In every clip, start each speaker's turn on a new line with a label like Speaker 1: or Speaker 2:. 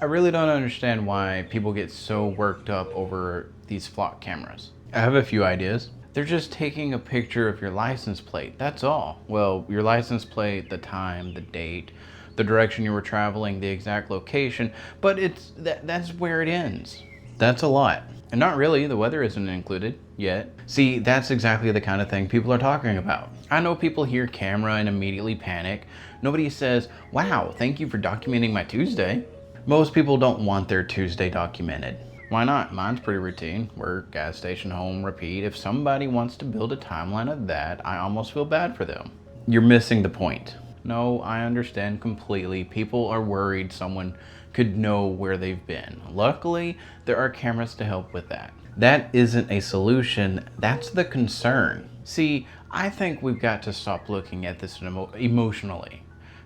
Speaker 1: I really don't understand why people get so worked up over these flock cameras. I have a few ideas. They're just taking a picture of your license plate, that's all. Well, your license plate, the time, the date, the direction you were traveling, the exact location, but that's where it ends. That's a lot. And not really, the weather isn't included yet. See, that's exactly the kind of thing people are talking about. I know people hear camera and immediately panic. Nobody says, wow, thank you for documenting my Tuesday. Most people don't want their Tuesday documented. Why not? Mine's pretty routine. Work, gas station, home, repeat. If somebody wants to build a timeline of that, I almost feel bad for them. You're missing the point. No, I understand completely. People are worried someone could know where they've been. Luckily, there are cameras to help with that. That isn't a solution, that's the concern. See, I think we've got to stop looking at this emotionally.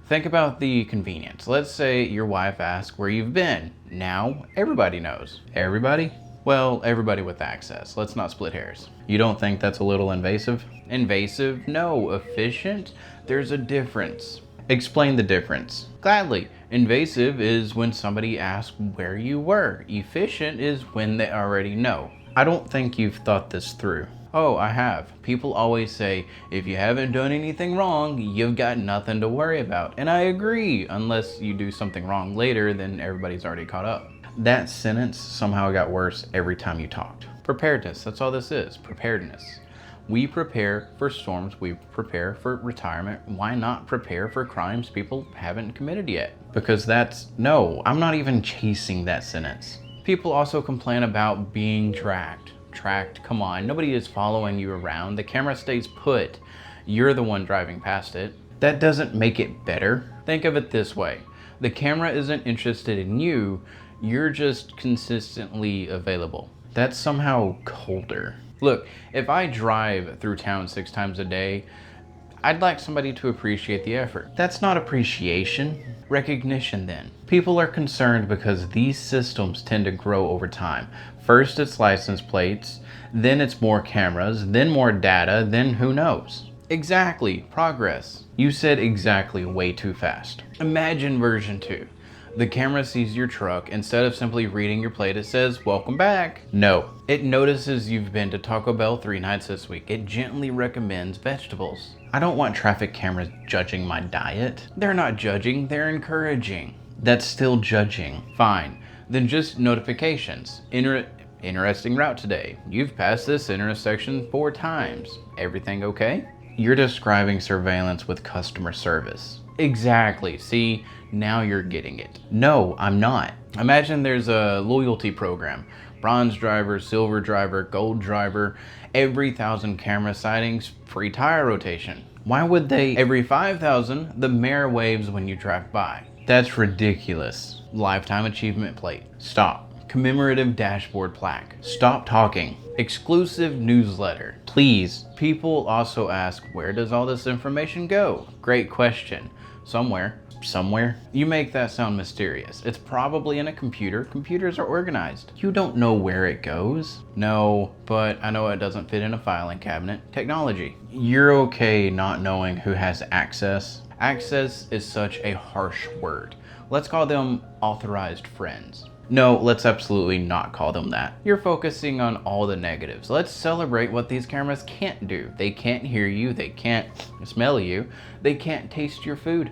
Speaker 1: Think about the convenience. Let's say your wife asks where you've been. Now, everybody knows. Everybody? Well, everybody with access. Let's not split hairs. You don't think that's a little invasive? Invasive? No. Efficient? There's a difference. Explain the difference. Gladly. Invasive is when somebody asks where you were. Efficient is when they already know. I don't think you've thought this through. Oh, I have. People always say, if you haven't done anything wrong, you've got nothing to worry about. And I agree, unless you do something wrong later, then everybody's already caught up. That sentence somehow got worse every time you talked. Preparedness, that's all this is, preparedness. We prepare for storms, we prepare for retirement. Why not prepare for crimes people haven't committed yet? Because no, I'm not even chasing that sentence. People also complain about being tracked. Come on, nobody is following you around. The camera stays put. You're the one driving past it. That doesn't make it better. Think of it this way. The camera isn't interested in you. You're just consistently available. That's somehow colder. Look, if I drive through town 6 times a day, I'd like somebody to appreciate the effort. That's not appreciation. Recognition then. People are concerned because these systems tend to grow over time. First it's license plates, then it's more cameras, then more data, then who knows? Exactly, progress. You said exactly way too fast. Imagine version 2. The camera sees your truck. Instead of simply reading your plate, it says, welcome back. No, it notices you've been to Taco Bell 3 nights this week. It gently recommends vegetables. I don't want traffic cameras judging my diet. They're not judging, they're encouraging. That's still judging. Fine, then just notifications. Interesting route today. You've passed this intersection 4 times. Everything okay? You're describing surveillance with customer service. Exactly, see, now you're getting it. No, I'm not. Imagine there's a loyalty program. Bronze driver, silver driver, gold driver, every 1,000 camera sightings, free tire rotation. Why would they? Every 5,000, the mayor waves when you drive by. That's ridiculous. Lifetime achievement plate. Stop. Commemorative dashboard plaque. Stop talking. Exclusive newsletter. Please. People also ask, where does all this information go? Great question. Somewhere. You make that sound mysterious. It's probably in a computer. Computers are organized. You don't know where it goes. No, but I know it doesn't fit in a filing cabinet. Technology. You're okay not knowing who has access. Access is such a harsh word. Let's call them authorized friends. No, let's absolutely not call them that. You're focusing on all the negatives. Let's celebrate what these cameras can't do. They can't hear you, they can't smell you, they can't taste your food.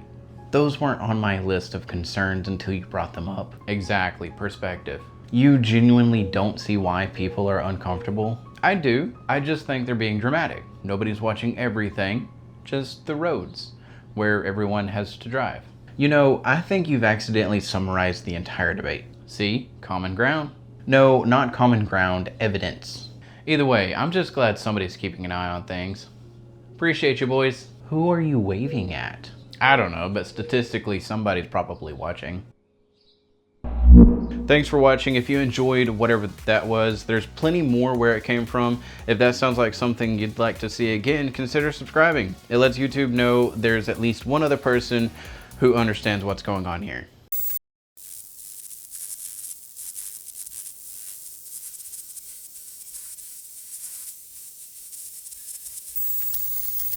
Speaker 1: Those weren't on my list of concerns until you brought them up. Exactly, perspective. You genuinely don't see why people are uncomfortable? I do, I just think they're being dramatic. Nobody's watching everything, just the roads, where everyone has to drive. You know, I think you've accidentally summarized the entire debate. See? Common ground? No, not common ground, evidence. Either way, I'm just glad somebody's keeping an eye on things. Appreciate you, boys. Who are you waving at? I don't know, but statistically, somebody's probably watching. Thanks for watching. If you enjoyed whatever that was, there's plenty more where it came from. If that sounds like something you'd like to see again, consider subscribing. It lets YouTube know there's at least one other person who understands what's going on here.